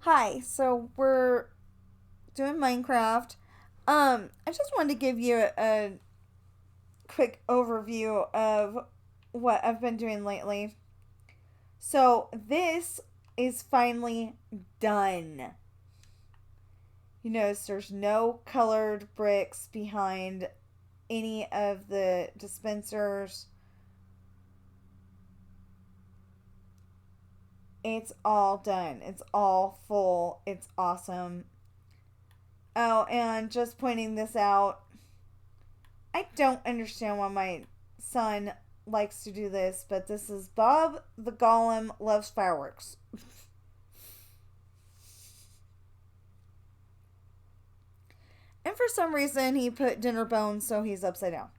Hi, so we're doing Minecraft. I just wanted to give you a quick overview of what I've been doing lately. So, this is finally done. You notice there's no colored bricks behind any of the dispensers. It's all done. It's all full. It's awesome. Oh, and just pointing this out, I don't understand why my son likes to do this, but this is Bob the Golem Loves Fireworks. And for some reason, he put dinner bones, so he's upside down.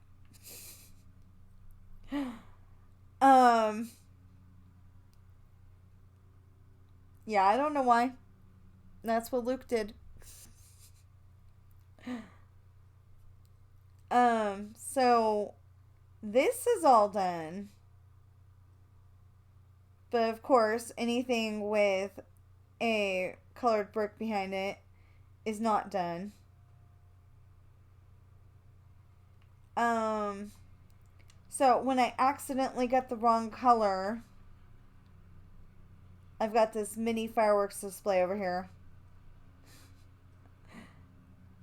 Um, yeah, I don't know why. That's what Luke did. So this is all done. But of course, anything with a colored brick behind it is not done. Um, so when I accidentally got the wrong color, I've got this mini fireworks display over here.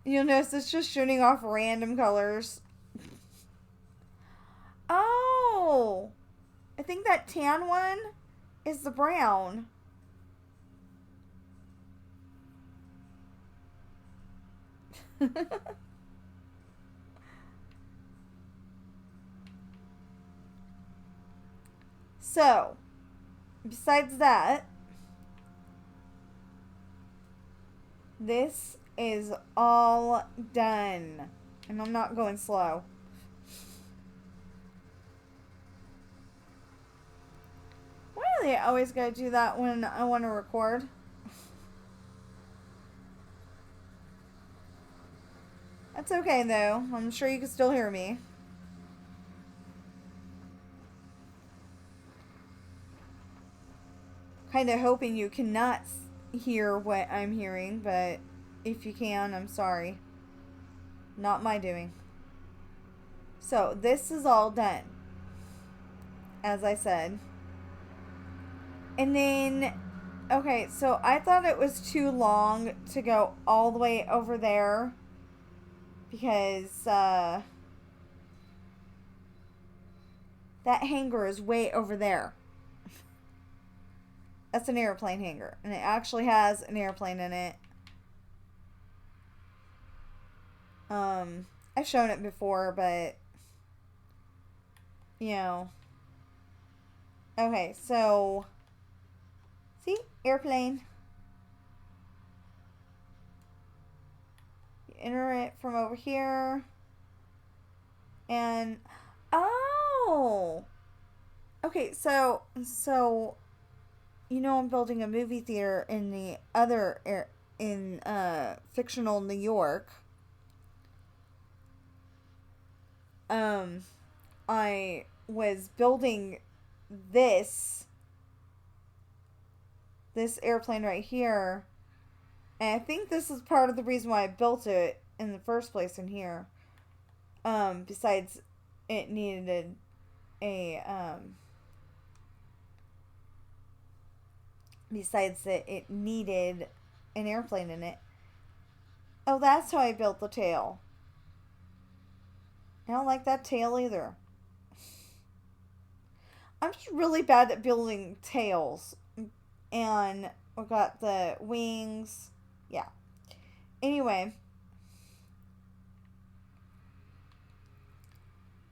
You'll notice it's just shooting off random colors. Oh, I think that tan one is the brown. So, besides that, this is all done. And I'm not going slow. Why do they always gotta do that when I want to record? That's okay though. I'm sure you can still hear me. Kind of hoping you cannot hear what I'm hearing, but if you can, I'm sorry. Not my doing. So, this is all done, as I said. And then, okay, so I thought it was too long to go all the way over there because that hangar is way over there. That's an airplane hangar, and it actually has an airplane in it. I've shown it before, but you know. Okay, so see, airplane. You enter it from over here, and oh, okay. So I'm building a movie theater in the other in fictional New York. Um, I was building this this airplane right here, and I think this is part of the reason why I built it in the first place in here. Besides, it needed a besides that it needed an airplane in it. Oh, that's how I built the tail. I don't like that tail either. I'm just really bad at building tails. And we got the wings. Yeah. Anyway,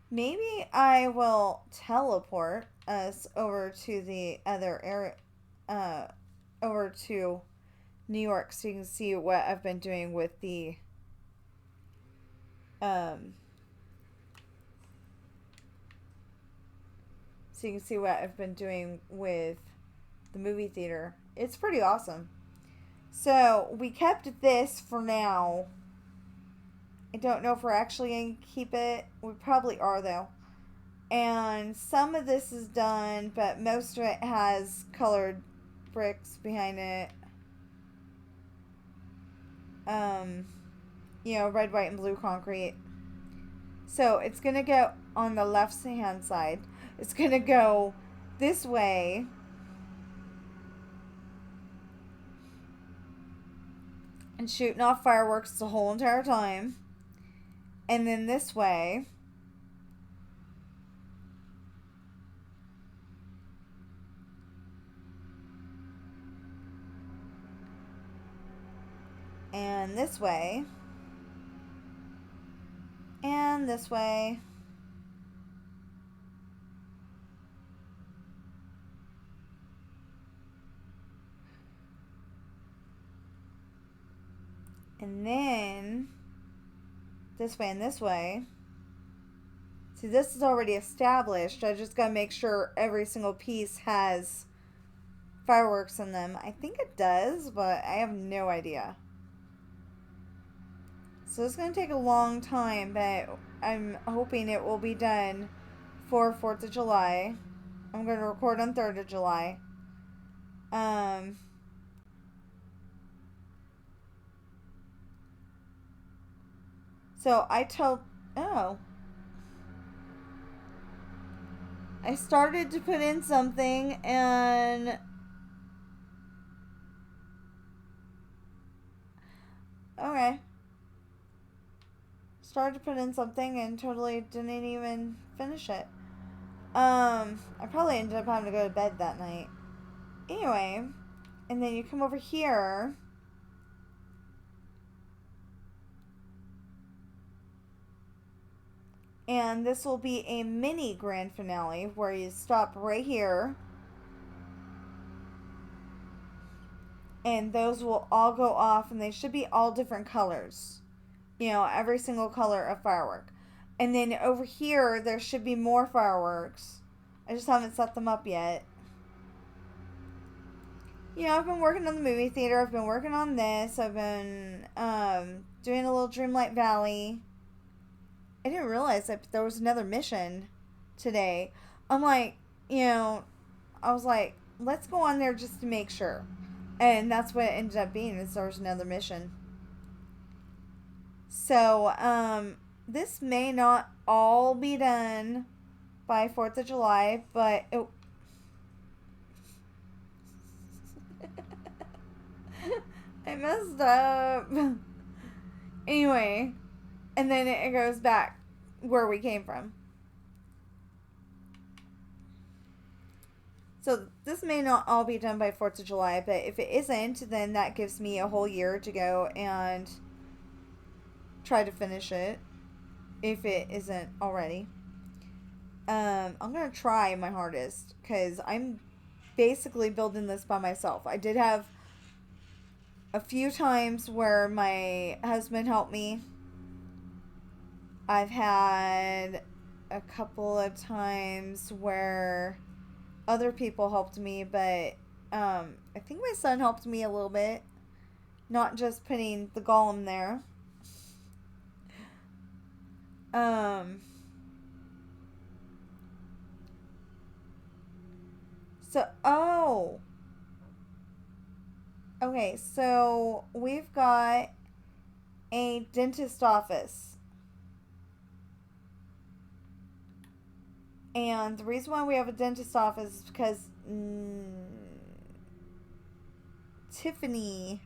maybe I will teleport us over to the other area, uh, over to New York, so you can see what I've been doing with the, um, so you can see what I've been doing with the movie theater. It's pretty awesome. So we kept this for now. I don't know if we're actually going to keep it. We probably are, though. And some of this is done, but most of it has colored bricks behind it. um, red, white, and blue concrete. So it's going to go on the left hand side. It's going to go this way. And shooting off fireworks the whole entire time. And then this way. And this way. And this way. And then this way and this way. See, this is already established. I just gotta make sure every single piece has fireworks in them. I think it does, but I have no idea. So it's gonna take a long time, but I'm hoping it will be done for 4th of July. I'm gonna record on 3rd of July. So I started to put in something and okay. Started to put in something and totally didn't even finish it. I probably ended up having to go to bed that night. Anyway, and then you come over here. And this will be a mini grand finale where you stop right here. And those will all go off and they should be all different colors. Every single color of firework. And then over here, there should be more fireworks. I just haven't set them up yet. I've been working on the movie theater. I've been working on this. I've been doing a little Dreamlight Valley. I didn't realize that there was another mission today. I'm like, I was like, let's go on there just to make sure. And that's what it ended up being, is there was another mission. So, this may not all be done by 4th of July, but I messed up. Anyway, and then it goes back where we came from. So this may not all be done by 4th of July, but if it isn't, then that gives me a whole year to go and try to finish it, if it isn't already. I'm going to try my hardest, because I'm basically building this by myself. I did have a few times where my husband helped me. I've had a couple of times where other people helped me, but I think my son helped me a little bit. Not just putting the golem there. Okay, so we've got a dentist office. And the reason why we have a dentist office is because Tiffany,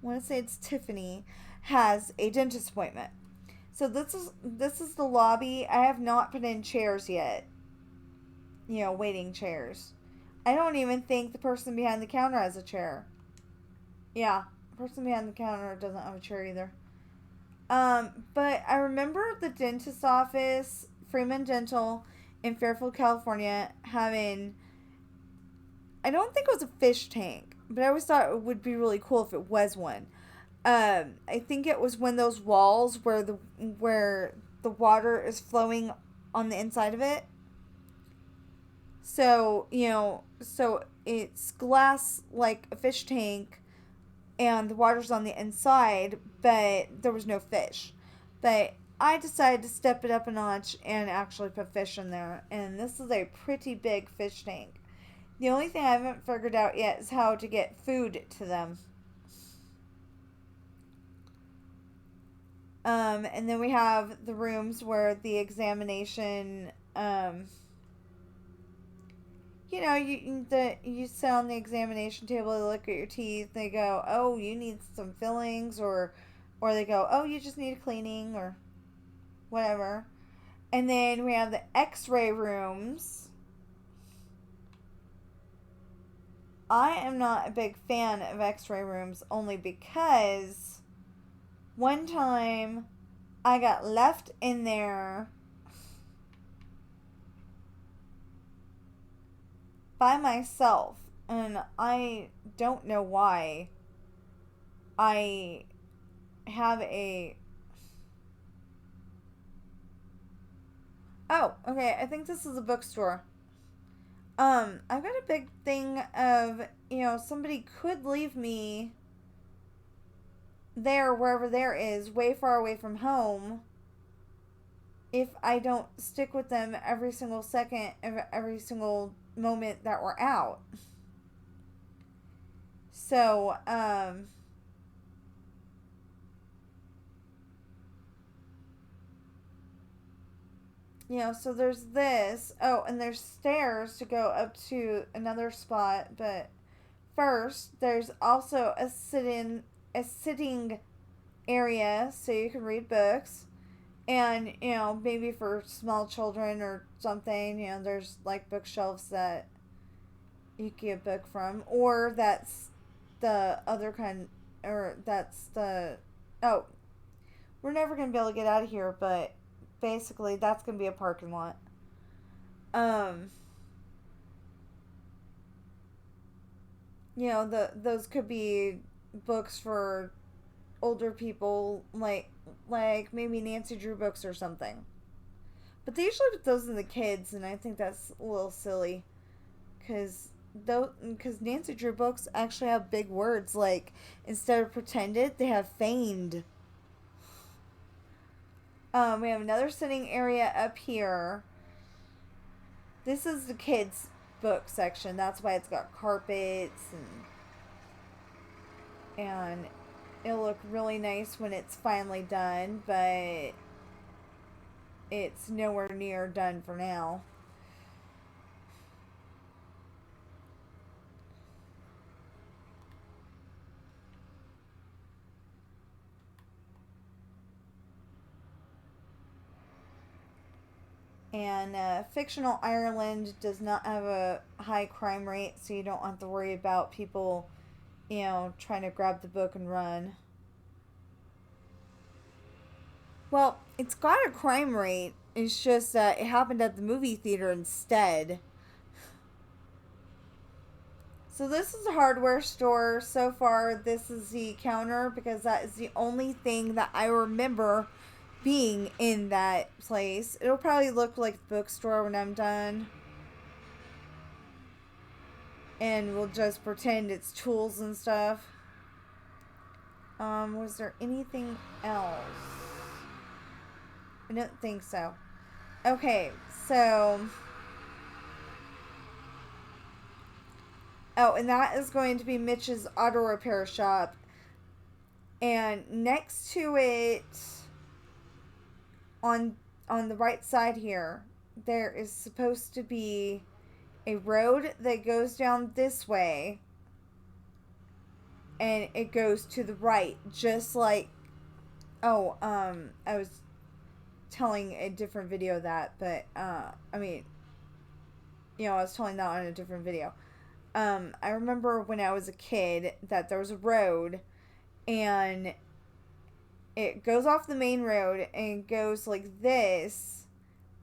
I want to say it's Tiffany, has a dentist appointment. So this is the lobby. I have not put in chairs yet. Waiting chairs. I don't even think the person behind the counter has a chair. Yeah, the person behind the counter doesn't have a chair either. But I remember the dentist office, Freeman Dental, in Fairfield, California, having, I don't think it was a fish tank, but I always thought it would be really cool if it was one. I think it was one of those walls where the water is flowing on the inside of it. So, so it's glass like a fish tank and the water's on the inside, but there was no fish. But I decided to step it up a notch and actually put fish in there. And this is a pretty big fish tank. The only thing I haven't figured out yet is how to get food to them. And then we have the rooms where the examination, you sit on the examination table, they look at your teeth, they go, oh, you need some fillings, or they go, oh, you just need a cleaning, or whatever. And then we have the X-ray rooms. I am not a big fan of X-ray rooms only because one time I got left in there by myself, and I don't know why. I have a. Oh, okay, I think this is a bookstore. I've got a big thing of, somebody could leave me there, wherever there is, way far away from home, if I don't stick with them every single second of every single moment that we're out. So, so there's this. Oh, and there's stairs to go up to another spot, but first there's also a sitting area so you can read books. And, maybe for small children or something, there's like bookshelves that you can get a book from. Or that's the other kind, or that's the. Oh, we're never going to be able to get out of here, but basically that's going to be a parking lot. Um, those could be books for older people, like maybe Nancy Drew books or something. But they usually put those in the kids, and I think that's a little silly, because Nancy Drew books actually have big words, like instead of pretended, they have feigned. We have another sitting area up here. This is the kids' book section. That's why it's got carpets and it'll look really nice when it's finally done, but it's nowhere near done for now. And fictional Ireland does not have a high crime rate, so you don't have to worry about people, trying to grab the book and run. Well, it's got a crime rate. It's just that it happened at the movie theater instead. So this is a hardware store. So far, this is the counter because that is the only thing that I remember being in that place. It'll probably look like the bookstore when I'm done. And we'll just pretend it's tools and stuff. Was there anything else? I don't think so. Okay, so. Oh, and that is going to be Mitch's auto repair shop. And next to it, on the right side here, there is supposed to be a road that goes down this way. And it goes to the right, just like. Oh, I was telling a different video that, but, I was telling that on a different video. I remember when I was a kid that there was a road and it goes off the main road and goes like this,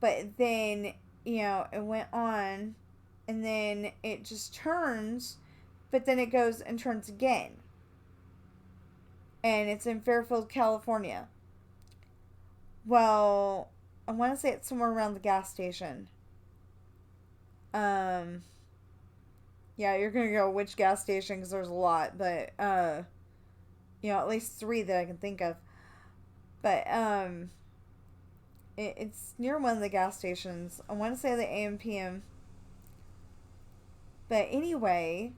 but then, it went on and then it just turns, but then it goes and turns again. And it's in Fairfield, California. Well, I want to say it's somewhere around the gas station. Yeah, you're gonna go which gas station because there's a lot, but at least 3 that I can think of. But it's near one of the gas stations. I want to say the AM/PM. But anyway,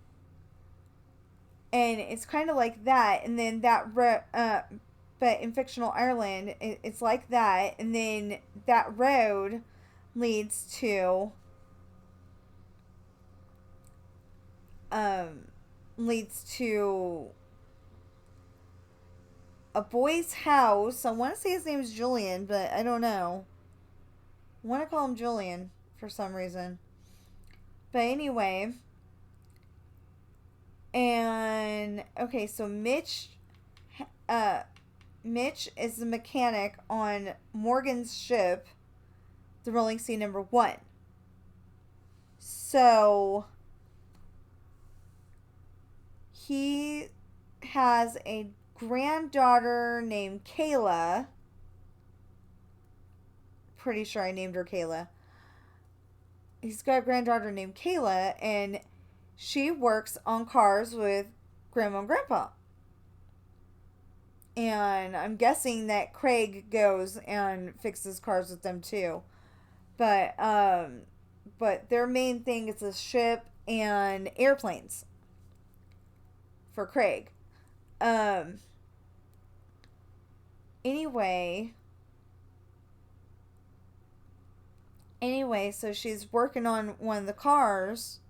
and it's kind of like that, and then but in fictional Ireland, it's like that. And then that road leads to um, leads to a boy's house. I want to say his name is Julian, but I don't know. I want to call him Julian for some reason. But anyway, and okay, so uh, Mitch is the mechanic on Morgan's ship, the Rolling Sea #1. So he has a granddaughter named Kayla. Pretty sure I named her Kayla. He's got a granddaughter named Kayla, and she works on cars with Grandma and Grandpa. And I'm guessing that Craig goes and fixes cars with them too. But their main thing is the ship and airplanes for Craig. Anyway, so she's working on one of the cars,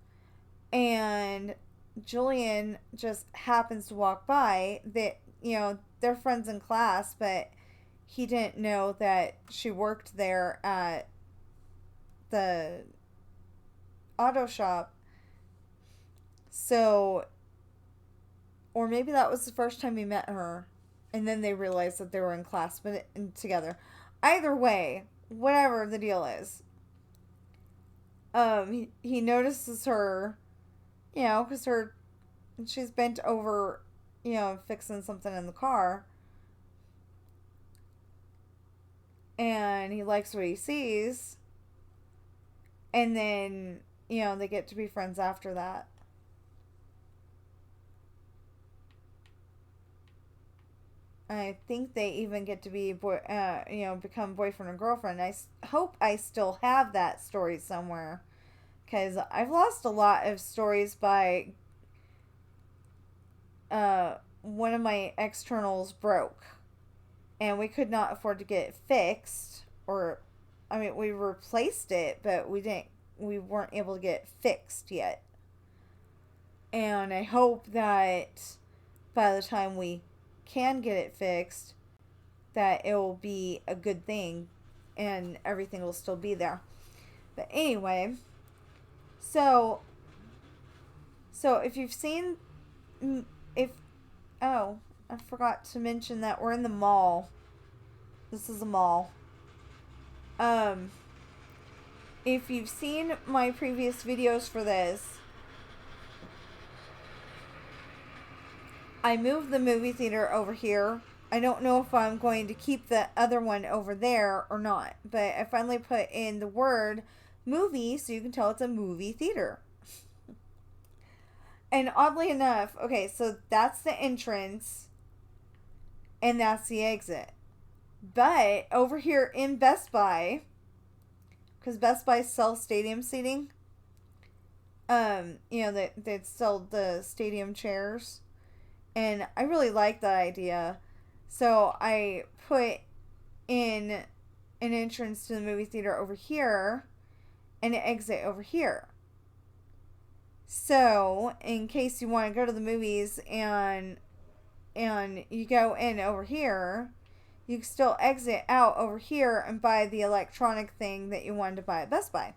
and Julian just happens to walk by. That, they're friends in class, but he didn't know that she worked there at the auto shop. So, or maybe that was the first time he met her, and then they realized that they were in class but together. Either way, whatever the deal is, he notices her, because she's bent over, fixing something in the car, and he likes what he sees, and then, they get to be friends after that. I think they even get to be become boyfriend and girlfriend. I hope I still have that story somewhere, because I've lost a lot of stories by one of my externals broke, and we could not afford to get it fixed. Or, I mean, we replaced it, but we weren't able to get it fixed yet. And I hope that by the time we can get it fixed, that it will be a good thing and everything will still be there. But anyway, so if you've seen, I forgot to mention that we're in the mall. This is a mall. If you've seen my previous videos for this, I moved the movie theater over here. I don't know if I'm going to keep the other one over there or not, but I finally put in the word movie so you can tell it's a movie theater. And oddly enough, okay, so that's the entrance and that's the exit. But over here in Best Buy, because Best Buy sells stadium seating, they sell the stadium chairs. And I really like that idea. So I put in an entrance to the movie theater over here and an exit over here. So, in case you want to go to the movies and you go in over here, you can still exit out over here and buy the electronic thing that you wanted to buy at Best Buy.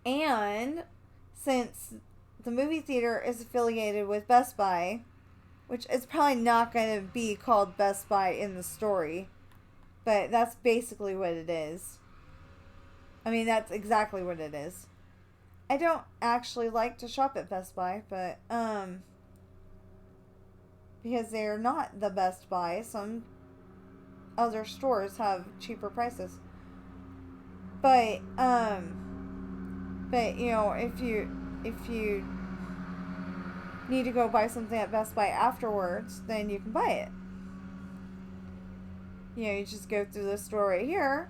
And since the movie theater is affiliated with Best Buy, which is probably not going to be called Best Buy in the story, but that's basically what it is. I mean, that's exactly what it is. I don't actually like to shop at Best Buy, but, because they're not the Best Buy. Some other stores have cheaper prices. But, if you need to go buy something at Best Buy afterwards, then you can buy it. You just go through the store right here,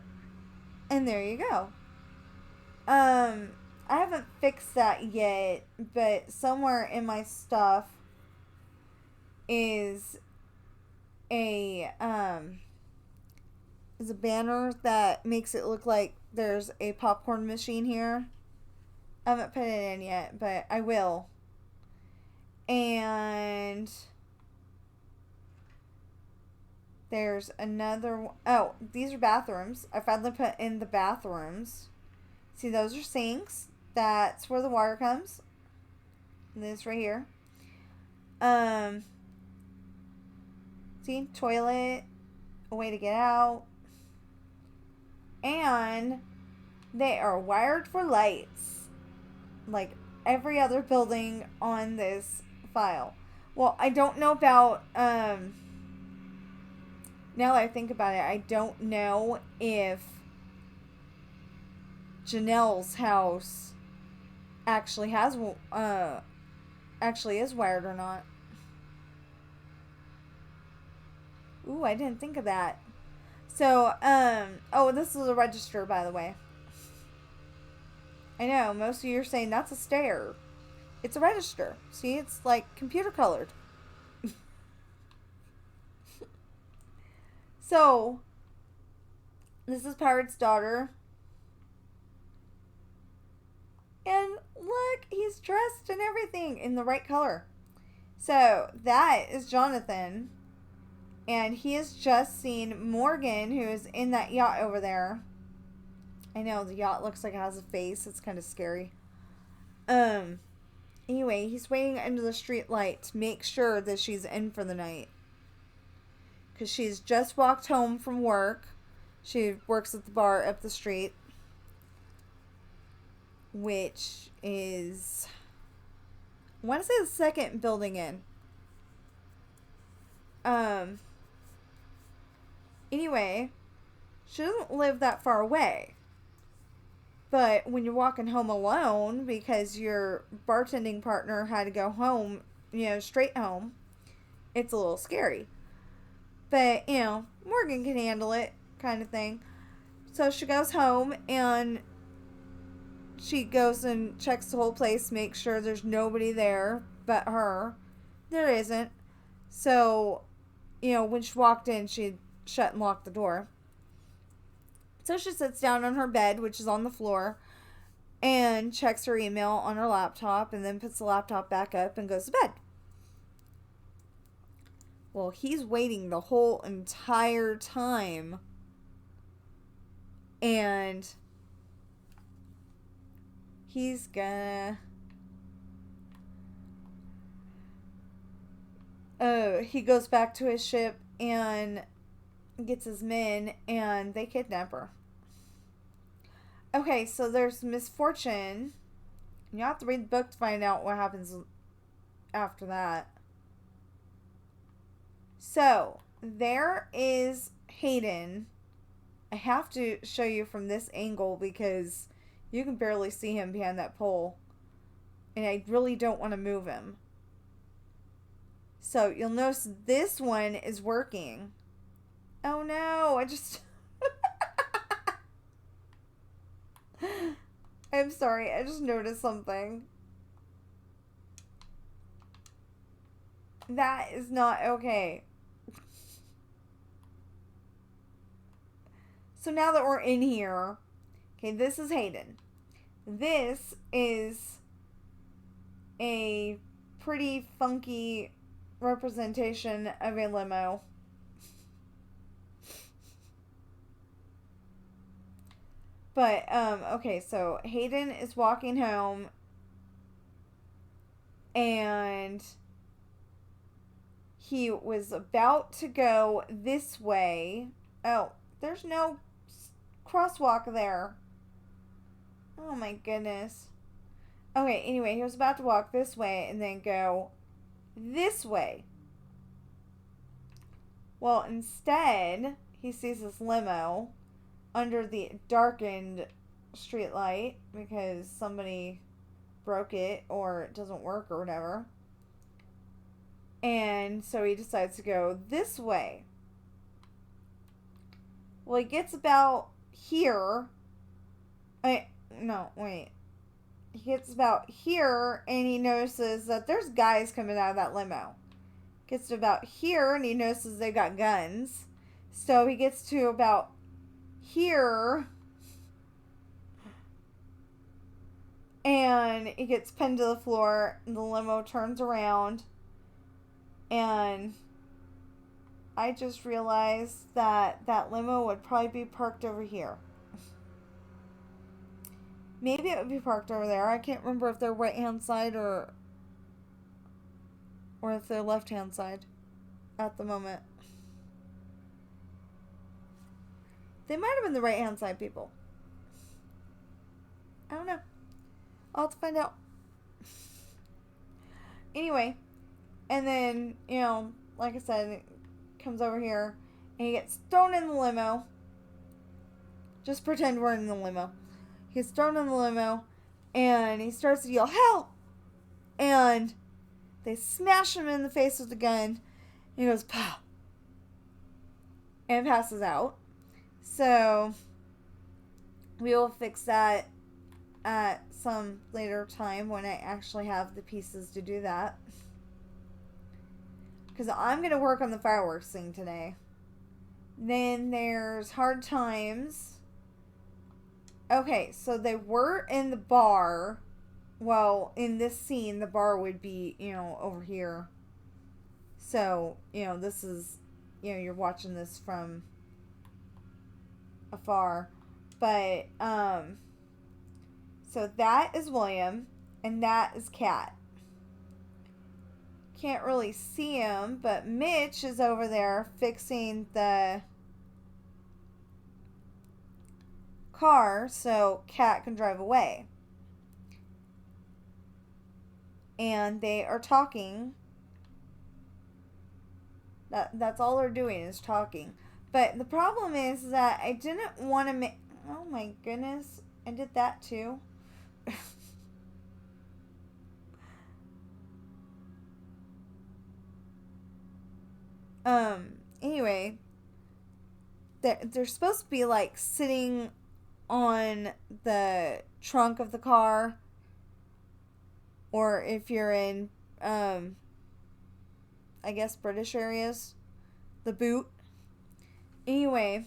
and there you go. I haven't fixed that yet, but somewhere in my stuff, is a banner that makes it look like there's a popcorn machine here. I haven't put it in yet, but I will. And there's another one. Oh, these are bathrooms. I finally put in the bathrooms. See, those are sinks. That's where the water comes. This right here. See, toilet, a way to get out. And they are wired for lights. Like every other building on this file. Well, I don't know about, now that I think about it, I don't know if Janelle's house actually has, actually is wired or not. Ooh, I didn't think of that. So, oh, this is a register, by the way. I know, most of you are saying that's a stair. It's a register. See, it's like computer colored. So, this is Pirate's daughter. And look, he's dressed and everything in the right color. So, that is Jonathan. And he has just seen Morgan, who is in that yacht over there. I know, the yacht looks like it has a face. It's kind of scary. Anyway, he's waiting under the street light to make sure that she's in for the night. Because she's just walked home from work. She works at the bar up the street. Which is, I want to say the second building in. Anyway, she doesn't live that far away. But when you're walking home alone because your bartending partner had to go home, straight home, it's a little scary. But, Morgan can handle it, kind of thing. So she goes home and she goes and checks the whole place, makes sure there's nobody there but her. There isn't. So, when she walked in, she shut and locked the door. So she sits down on her bed, which is on the floor, and checks her email on her laptop, and then puts the laptop back up and goes to bed. Well, he's waiting the whole entire time, and he's gonna... he goes back to his ship and gets his men, and they kidnap her. Okay, so there's misfortune. You have to read the book to find out what happens after that. So, there is Hayden. I have to show you from this angle because you can barely see him behind that pole. And I really don't want to move him. So, you'll notice this one is working. Oh no, I'm sorry, I just noticed something. That is not okay. So now that we're in here, okay, this is Hayden. This is a pretty funky representation of a limo. But, okay, so Hayden is walking home, and he was about to go this way. Oh, there's no crosswalk there. Oh my goodness. Okay, anyway, he was about to walk this way and then go this way. Well, instead, he sees this limo under the darkened street light because somebody broke it or it doesn't work or whatever. And so he decides to go this way. Well, he gets about here. He gets about here and he notices that there's guys coming out of that limo. Gets to about here and he notices they got guns. So he gets to about here and he gets pinned to the floor and the limo turns around and I just realized that that limo would probably be parked over here. Maybe it would be parked over there. I can't remember if they're right hand side or if they're left hand side at the moment. They might have been the right hand side people. I don't know. I'll have to find out. Anyway, and then, like I said, it comes over here and he gets thrown in the limo. Just pretend we're in the limo. He gets thrown in the limo and he starts to yell, "Help!" And they smash him in the face with the gun. And he goes, "Pow!" And passes out. So we will fix that at some later time when I actually have the pieces to do that. Because I'm going to work on the fireworks thing today. Then there's Hard Times. Okay, so they were in the bar. Well, in this scene, the bar would be, over here. So, this is, you're watching this from afar. But, so that is William, and that is Kat. Can't really see him, but Mitch is over there fixing the car so Kat can drive away. And they are talking. That's all they're doing is talking. But the problem is that I didn't want to make... Oh my goodness. I did that too. Anyway. They're supposed to be like sitting on the trunk of the car. Or if you're in, I guess British areas, the boot. Anyway,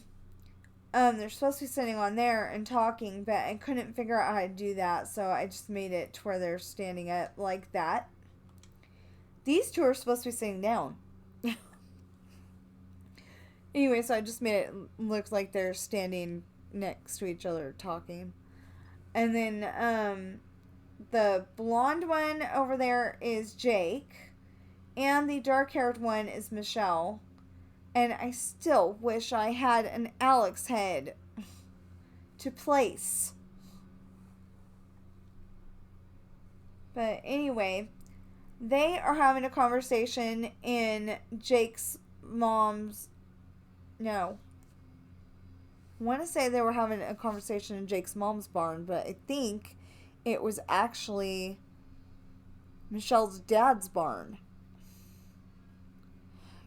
they're supposed to be sitting on there and talking, but I couldn't figure out how to do that, so I just made it to where they're standing up like that. These two are supposed to be sitting down. Anyway, so I just made it look like they're standing next to each other talking. And then, the blonde one over there is Jake. And the dark-haired one is Michelle. And I still wish I had an Alex head to place. But anyway, they are having a conversation in Jake's mom's... No. I want to say they were having a conversation in Jake's mom's barn, but I think it was actually Michelle's dad's barn.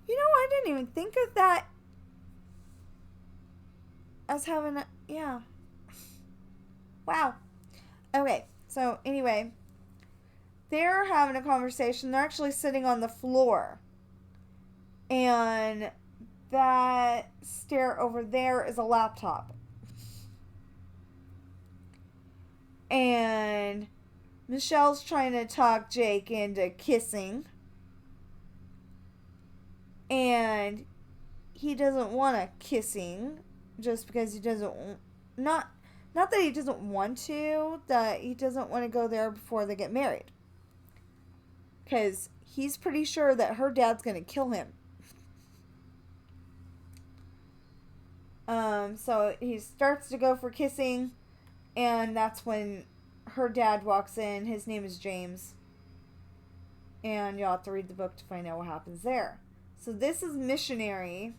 I didn't even think of that as having a... Yeah. Wow. Okay, so anyway, they're having a conversation. They're actually sitting on the floor. And that stair over there is a laptop. And Michelle's trying to talk Jake into kissing. And he doesn't want a kissing just because he doesn't... Not that he doesn't want to, that he doesn't want to go there before they get married. Because he's pretty sure that her dad's going to kill him. So he starts to go for kissing, and that's when her dad walks in. His name is James. And you'll have to read the book to find out what happens there. So this is Missionary.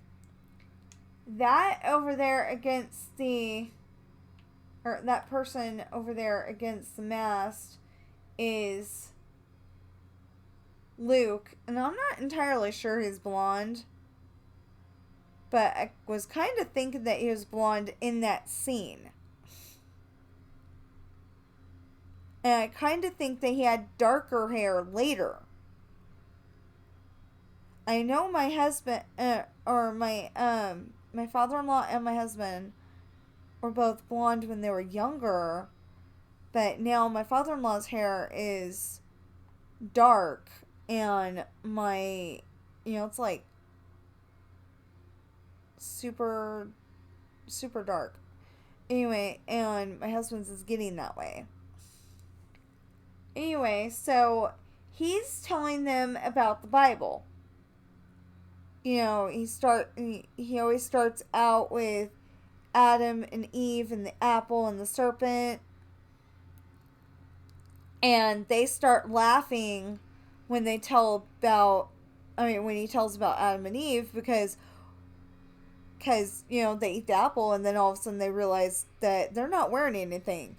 That over there against the... Or that person over there against the mast is Luke. And I'm not entirely sure he's blonde. But I was kind of thinking that he was blonde in that scene. And I kind of think that he had darker hair later. I know my husband, or my father-in-law and my husband were both blonde when they were younger, but now my father-in-law's hair is dark, and it's like super, super dark. Anyway, and my husband's is getting that way. Anyway, so he's telling them about the Bible. He always starts out with Adam and Eve and the apple and the serpent, and they start laughing when they tell about when he tells about Adam and Eve, because they eat the apple, and then all of a sudden they realize that they're not wearing anything.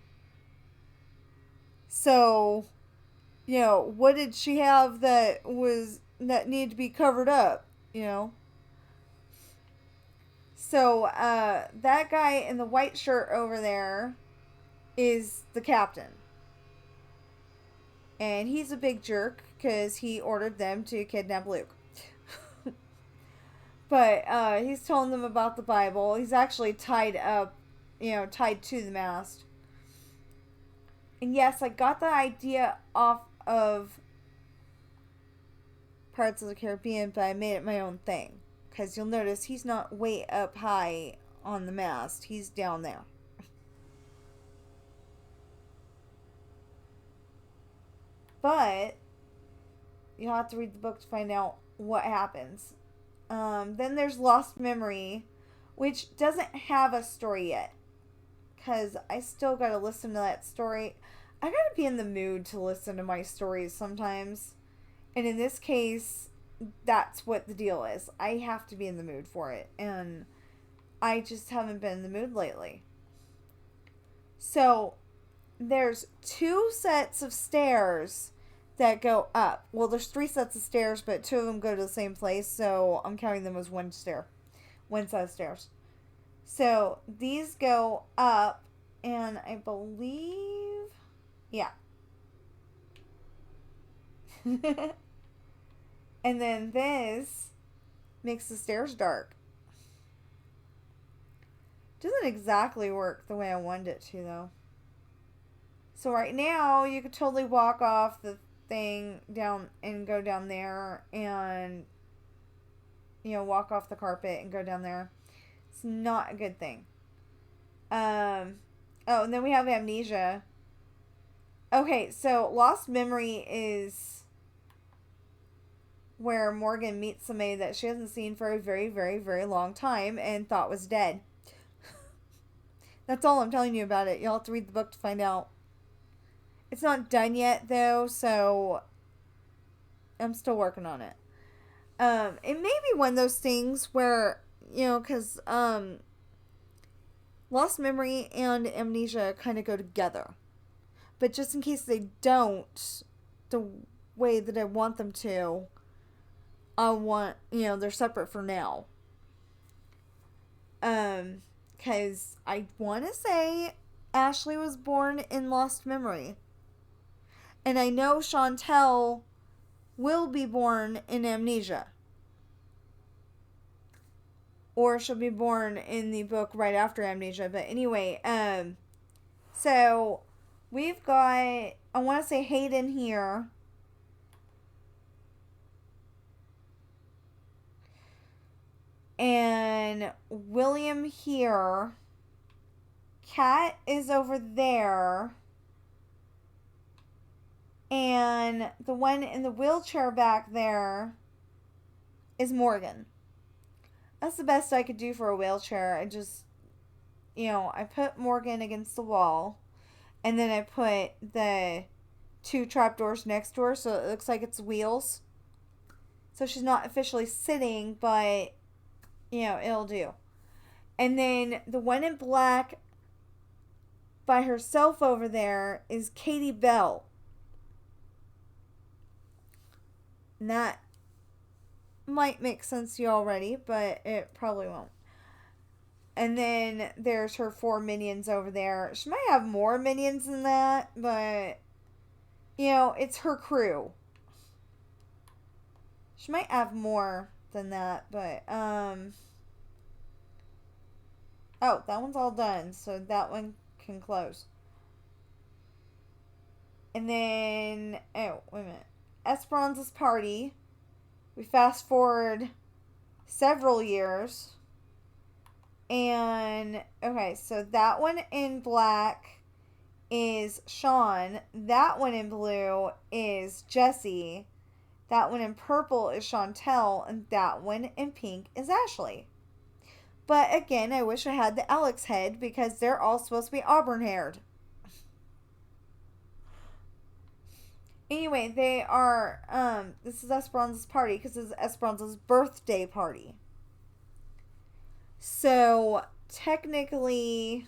So, what did she have that needed to be covered up, So, that guy in the white shirt over there is the captain. And he's a big jerk because he ordered them to kidnap Luke. But he's telling them about the Bible. He's actually tied up, tied to the mast. And yes, I got the idea off of Pirates of the Caribbean, but I made it my own thing. Because you'll notice he's not way up high on the mast. He's down there. But you'll have to read the book to find out what happens. Then there's Lost Memory, which doesn't have a story yet. Because I still gotta listen to that story. I gotta be in the mood to listen to my stories sometimes. And in this case, that's what the deal is. I have to be in the mood for it. And I just haven't been in the mood lately. So, there's 2 sets of stairs that go up. Well, there's 3 sets of stairs, but 2 of them go to the same place, so I'm counting them as one set of stairs. So, these go up, and I believe, yeah. And then this makes the stairs dark. Doesn't exactly work the way I wanted it to, though. So right now, you could totally walk off the thing down and go down there, and walk off the carpet and go down there. It's not a good thing. And then we have Amnesia. Okay, so Lost Memory is where Morgan meets somebody that she hasn't seen for a very, very, very long time and thought was dead. That's all I'm telling you about it. You'll have to read the book to find out. It's not done yet, though, so I'm still working on it. It may be one of those things where, because Lost Memory and Amnesia kind of go together. But just in case they don't, the way that I want them to, they're separate for now. Because I want to say Ashley was born in Lost Memory. And I know Chantel will be born in Amnesia. Or she'll be born in the book right after Amnesia. But anyway, so we've got, I want to say Hayden here. And William here. Kat is over there. And the one in the wheelchair back there is Morgan. That's the best I could do for a wheelchair. I just, I put Morgan against the wall. And then I put the 2 trapdoors next to her, so it looks like it's wheels. So she's not officially sitting, but, it'll do. And then the one in black by herself over there is Katie Bell. And that might make sense to you already, but it probably won't. And then there's her 4 minions over there. She might have more minions than that, but, it's her crew. She might have more than that, but oh, that one's all done, so that one can close. And then oh, wait a minute. Esperanza's party. We fast forward several years. And okay, so that one in black is Sean. That one in blue is Jesse. That one in purple is Chantel. And that one in pink is Ashley. But again, I wish I had the Alex head because they're all supposed to be auburn haired. Anyway, they are, this is Esperanza's party because this is Esperanza's birthday party. So, technically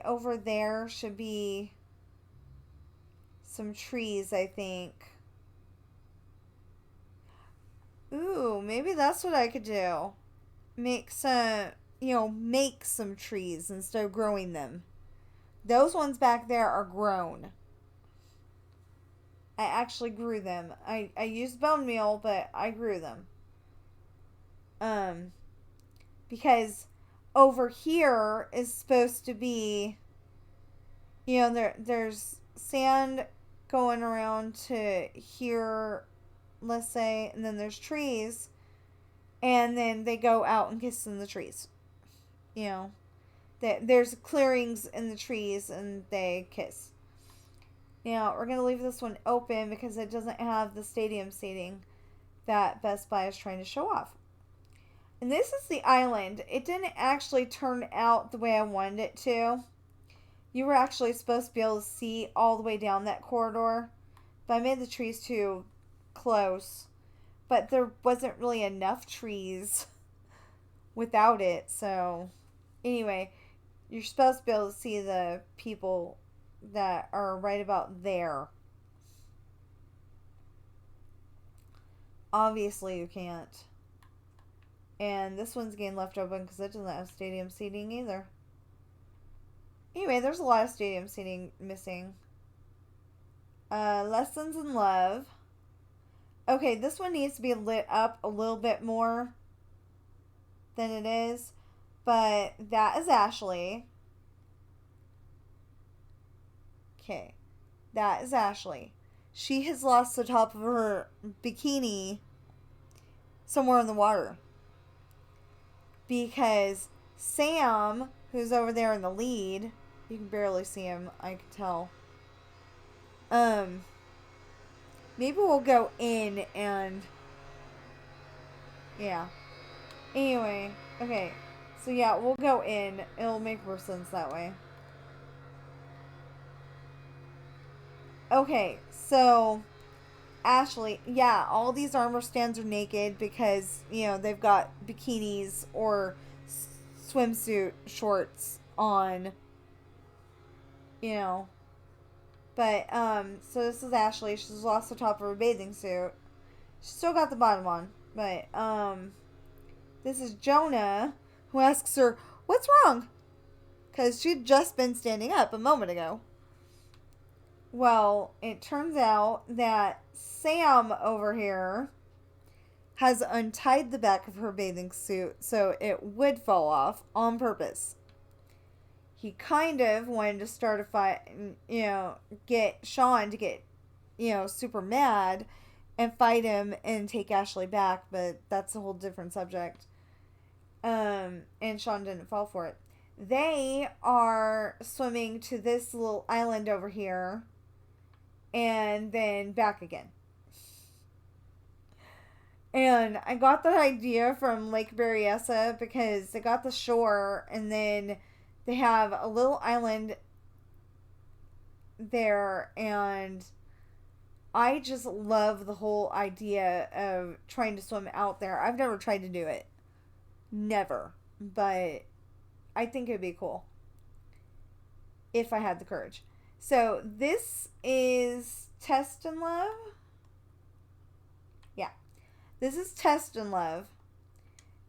over there should be some trees, I think. Ooh, maybe that's what I could do. Make some trees instead of growing them. Those ones back there are grown. I actually grew them. I used bone meal, but I grew them. Because over here is supposed to be, there's sand going around to here, let's say, and then there's trees, and then they go out and kiss in the trees. There's clearings in the trees, and they kiss. Now, we're going to leave this one open because it doesn't have the stadium seating that Best Buy is trying to show off. And this is the island. It didn't actually turn out the way I wanted it to. You were actually supposed to be able to see all the way down that corridor, but I made the trees too close. But there wasn't really enough trees without it, so anyway, you're supposed to be able to see the people that are right about there. Obviously, you can't. And this one's getting left open because it doesn't have stadium seating either. Anyway, there's a lot of stadium seating missing. Lessons in Love. Okay, this one needs to be lit up a little bit more than it is. But that is Ashley. Okay. That is Ashley. She has lost the top of her bikini somewhere in the water. Because Sam, who's over there in the lead, you can barely see him, I can tell. Maybe we'll go in and, yeah. Anyway, okay. So yeah, we'll go in. It'll make more sense that way. Okay, so Ashley, yeah, all these armor stands are naked because, they've got bikinis or swimsuit shorts on, But, so this is Ashley. She's lost the top of her bathing suit. She's still got the bottom on. But, this is Jonah, who asks her, "What's wrong?" Because she'd just been standing up a moment ago. Well, it turns out that Sam over here has untied the back of her bathing suit so it would fall off on purpose. He kind of wanted to start a fight, get Sean to get, super mad and fight him and take Ashley back, but that's a whole different subject. And Sean didn't fall for it. They are swimming to this little island over here and then back again. And I got that idea from Lake Berryessa because they got the shore and then they have a little island there, and I just love the whole idea of trying to swim out there. I've never tried to do it. Never. But I think it'd be cool if I had the courage. So this is Test and Love. Yeah. This is Test and Love.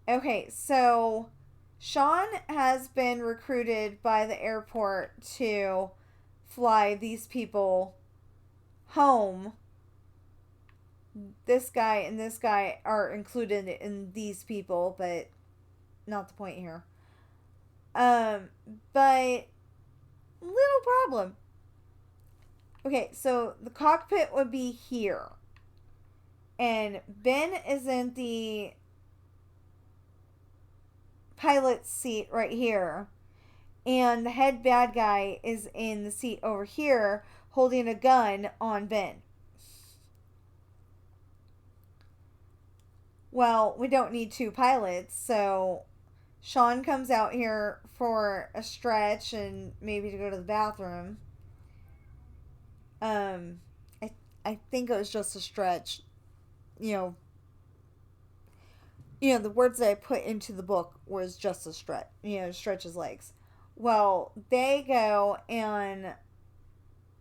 Okay, so Sean has been recruited by the airport to fly these people home this guy and this guy are included in these people, but not the point here. Um, but little problem. Okay, so the cockpit would be here. And Ben is in the pilot's seat right here. And the head bad guy is in the seat over here holding a gun on Ben. Well, we don't need two pilots, so Sean comes out here for a stretch and maybe to go to the bathroom. Um, I I think it was just a stretch. You know, the words that I put into the book was just a stretch. Stretch his legs. Well, they go and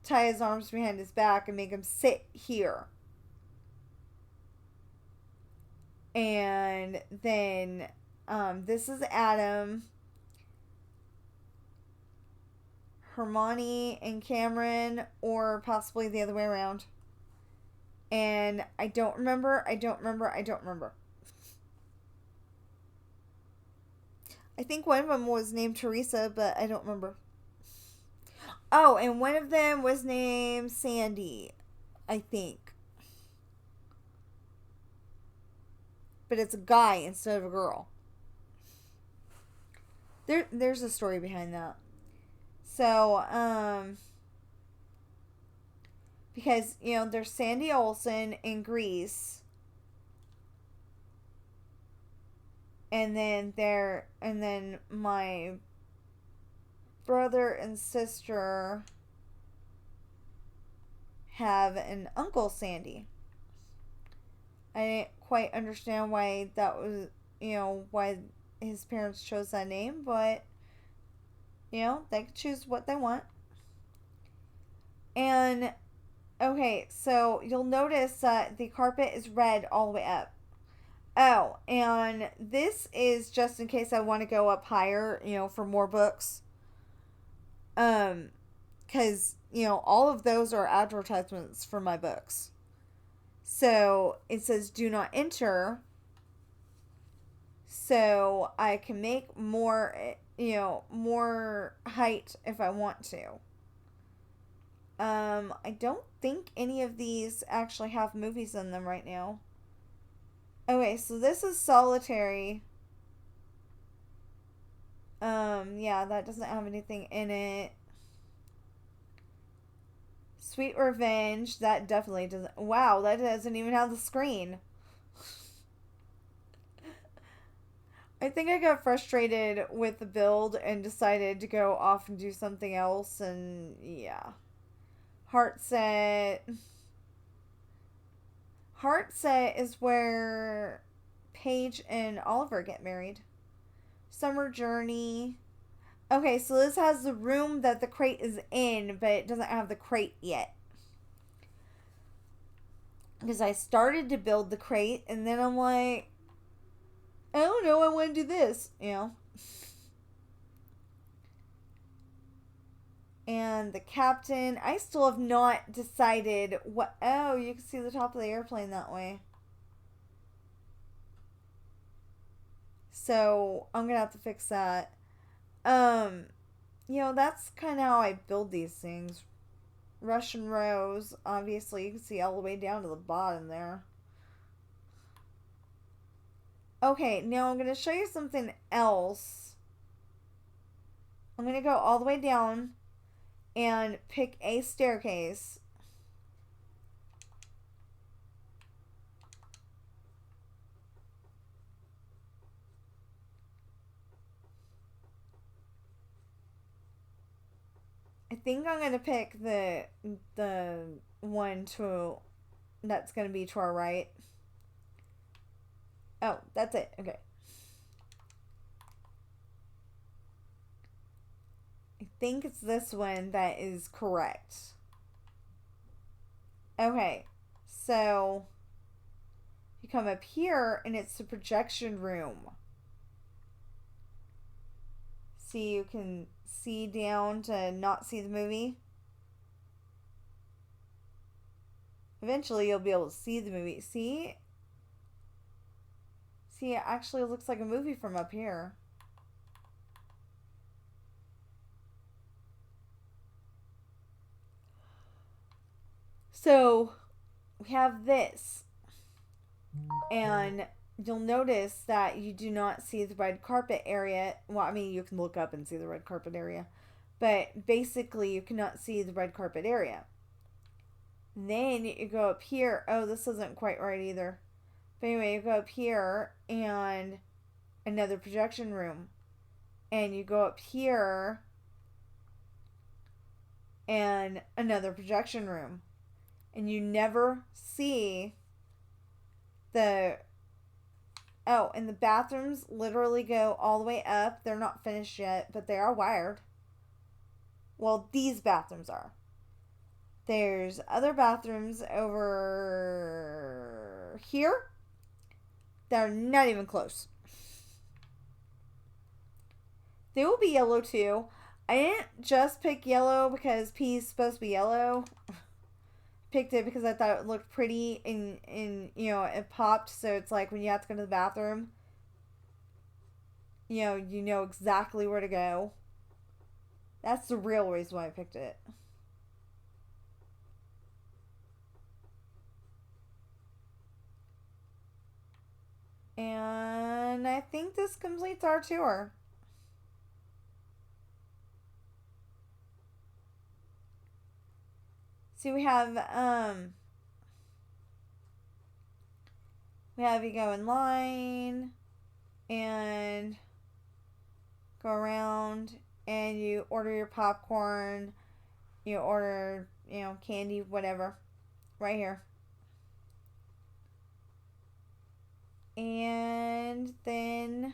tie his arms behind his back and make him sit here. And then this is Adam, Hermione, and Cameron, or possibly the other way around. And I don't remember. I think one of them was named Teresa, but I don't remember. Oh, and one of them was named Sandy, I think. But it's a guy instead of a girl. There's a story behind that. So, because, there's Sandy Olsen in Grease. And then my brother and sister have an Uncle Sandy. I didn't quite understand why that was, why his parents chose that name, but, they can choose what they want. And, okay, so you'll notice that the carpet is red all the way up. Oh, and this is just in case I want to go up higher, for more books. Because, all of those are advertisements for my books. So it says do not enter. So I can make more, more height if I want to. I don't think any of these actually have movies in them right now. Okay, so this is Solitary. Yeah, that doesn't have anything in it. Sweet Revenge, that definitely doesn't. Wow, that doesn't even have the screen. I think I got frustrated with the build and decided to go off and do something else, and yeah. Heartset. Heartset is where Paige and Oliver get married. Summer Journey. Okay, so this has the room that the crate is in, but it doesn't have the crate yet. Because I started to build the crate, and then I'm like, I don't know, I want to do this, And the captain, I still have not decided what. Oh, you can see the top of the airplane that way. So I'm gonna have to fix that. Um, that's kind of how I build these things. Russian Rose, obviously, you can see all the way down to the bottom there. Okay, now I'm gonna show you something else. I'm gonna go all the way down and pick a staircase. I think I'm gonna pick the one that's gonna be to our right. Oh, that's it. Okay. I think it's this one that is correct. Okay, so you come up here and it's the projection room. See, you can see down to not see the movie. Eventually, you'll be able to see the movie. See? See, it actually looks like a movie from up here. So, we have this. And you'll notice that you do not see the red carpet area. Well, I mean, you can look up and see the red carpet area. But basically, you cannot see the red carpet area. Then you go up here. Oh, this isn't quite right either. But anyway, you go up here and another projection room. And you go up here and another projection room. And you never see the... Oh, and the bathrooms literally go all the way up. They're not finished yet, but they are wired. Well, these bathrooms are. There's other bathrooms over here. They're not even close. They will be yellow too. I didn't just pick yellow because P's supposed to be yellow. Picked it because I thought it looked pretty and it popped, so it's like when you have to go to the bathroom, you know exactly where to go. That's the real reason why I picked it. And I think this completes our tour. So we have you go in line and go around and you order your popcorn, you order, candy, whatever, right here. And then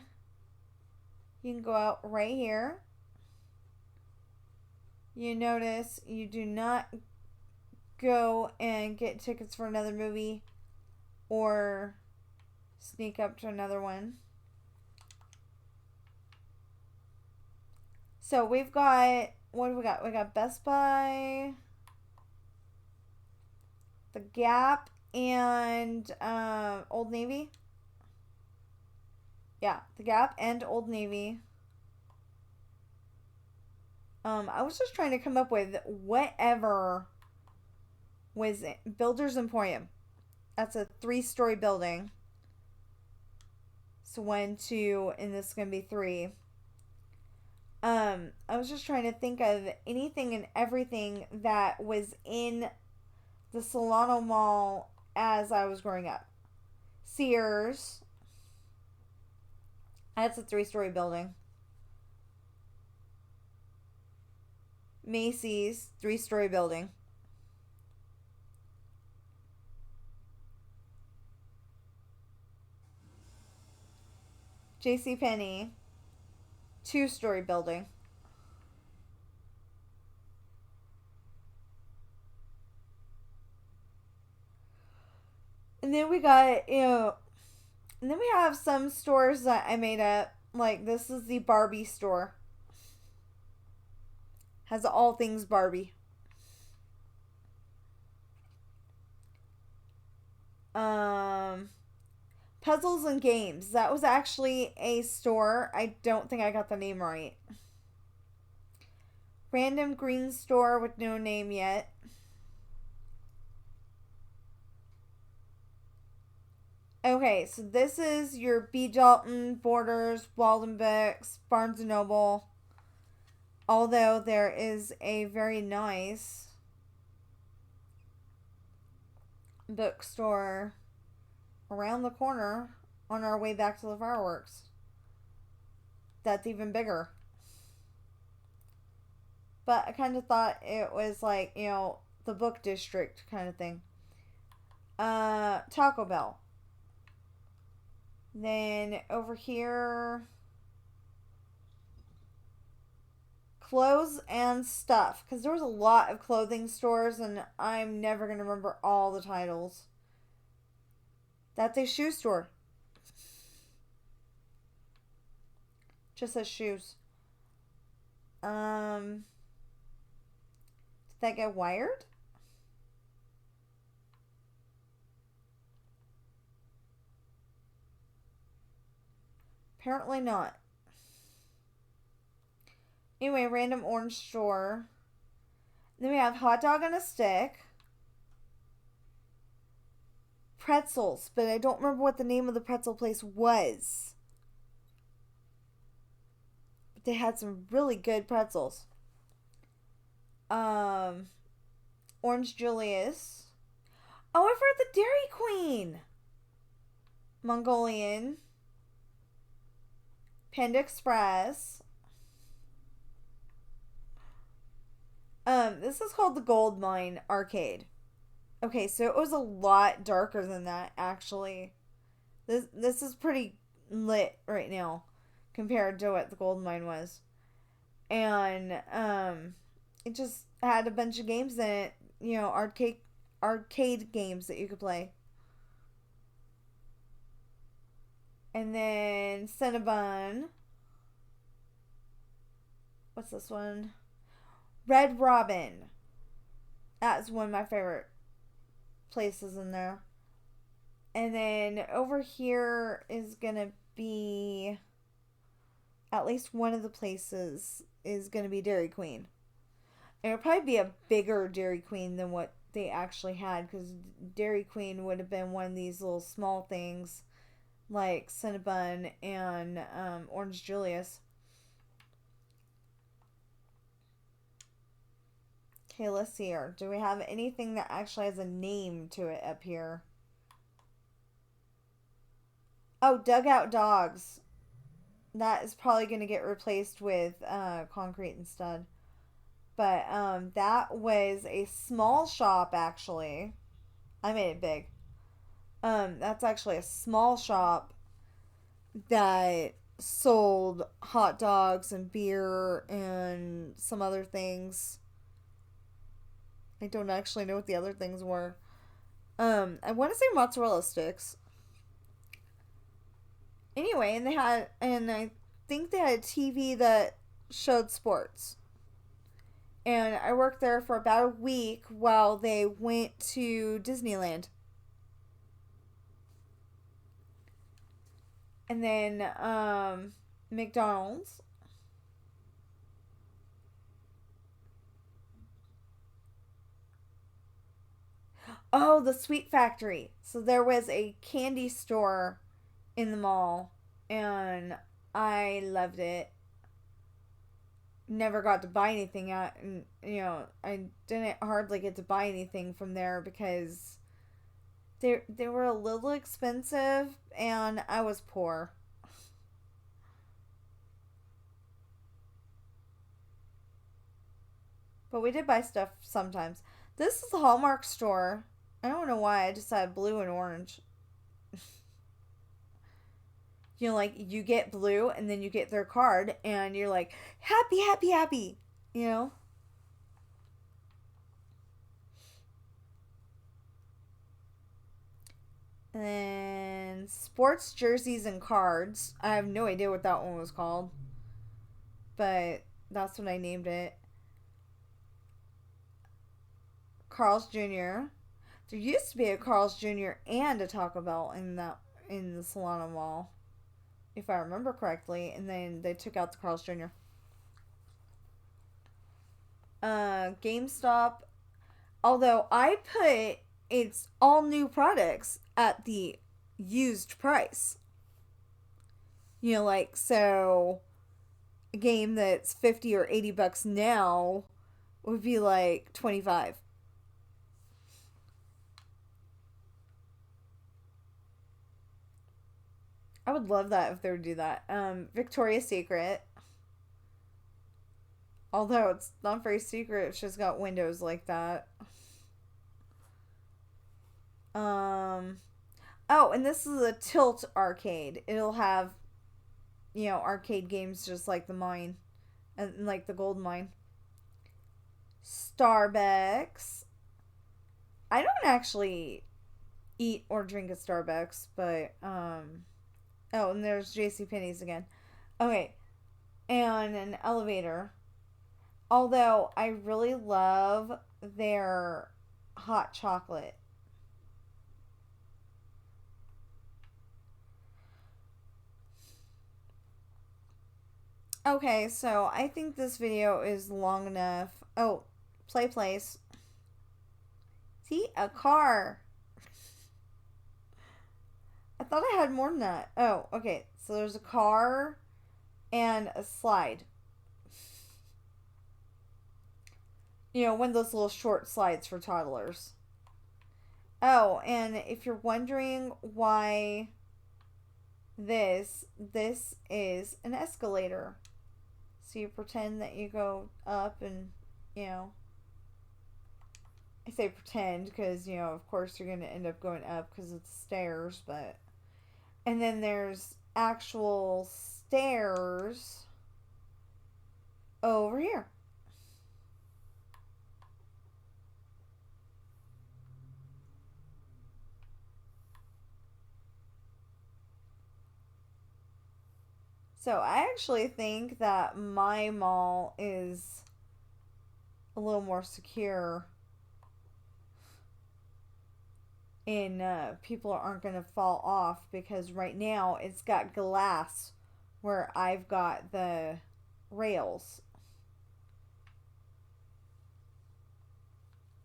you can go out right here. You notice you do not go and get tickets for another movie or sneak up to another one. So we've got, what do we got? We got Best Buy, The Gap, and Old Navy. Yeah, The Gap and Old Navy. I was just trying to come up with whatever was it. Builders Emporium. That's a 3-story building. So 1, 2, and this is going to be 3. I was just trying to think of anything and everything that was in the Solano Mall as I was growing up. Sears. That's a 3-story building. Macy's, 3-story building. JCPenney, 2-story building. And then we got, and then we have some stores that I made up. Like, this is the Barbie store. Has all things Barbie. Puzzles and Games. That was actually a store. I don't think I got the name right. Random Green Store with no name yet. Okay, so this is your B. Dalton, Borders, Walden Books, Barnes & Noble. Although there is a very nice bookstore around the corner on our way back to the fireworks. That's even bigger. But I kind of thought it was like, the book district kind of thing. Taco Bell. Then over here, clothes and stuff. Because there was a lot of clothing stores and I'm never going to remember all the titles. That's a shoe store. Just says shoes. Did that get wired? Apparently not. Anyway, random orange store. Then we have hot dog on a stick. Pretzels, but I don't remember what the name of the pretzel place was. But they had some really good pretzels. Um, Orange Julius. Oh, I forgot the Dairy Queen. Mongolian. Panda Express. This is called the Gold Mine Arcade. Okay, so it was a lot darker than that actually. This is pretty lit right now compared to what the Gold Mine was. And it just had a bunch of games in it, you know, arcade games that you could play. And then Cinnabon. What's this one? Red Robin. That's one of my favorite places in there. And then over here is gonna be at least one of the places is gonna be Dairy Queen. And it'll probably be a bigger Dairy Queen than what they actually had because Dairy Queen would have been one of these little small things like Cinnabon and Orange Julius. Okay, let's see here. Do we have anything that actually has a name to it up here? Oh, Dugout Dogs. That is probably going to get replaced with Concrete instead. But that was a small shop, actually. I made it big. That's actually a small shop that sold hot dogs and beer and some other things. I don't actually know what the other things were. I want to say mozzarella sticks. Anyway, and I think they had a TV that showed sports. And I worked there for about a week while they went to Disneyland. And then McDonald's. Oh, the Sweet Factory. So there was a candy store in the mall, and I loved it. Never got to buy anything at, and I didn't hardly get to buy anything from there because they were a little expensive, and I was poor. But we did buy stuff sometimes. This is the Hallmark store. I don't know why I decided blue and orange. Like you get blue and then you get their card and you're like, happy, happy, happy. You know? And then sports jerseys and cards. I have no idea what that one was called. But that's what I named it. Carl's Jr. There used to be a Carl's Jr. and a Taco Bell in the Solana Mall, if I remember correctly, and then they took out the Carl's Jr. GameStop. Although I put it's all new products at the used price. Like so a game that's 50 or $80 now would be like 25. I would love that if they would do that. Victoria's Secret. Although it's not very secret, it's just got windows like that. Um, oh, and this is a Tilt arcade. It'll have, arcade games just like the mine, and like the gold mine. Starbucks. I don't actually eat or drink at Starbucks, but oh, and there's J.C. Penney's again. Okay, and an elevator. Although I really love their hot chocolate. Okay, so I think this video is long enough. Oh, play place. See, a car. I thought I had more than that. Oh, okay. So there's a car and a slide. You know, one of those little short slides for toddlers. Oh, and if you're wondering why this is an escalator. So you pretend that you go up and, you know, I say pretend because, you know, of course you're going to end up going up because it's stairs, but. And then there's actual stairs over here. So I actually think that my mall is a little more secure and people aren't going to fall off because right now it's got glass where I've got the rails.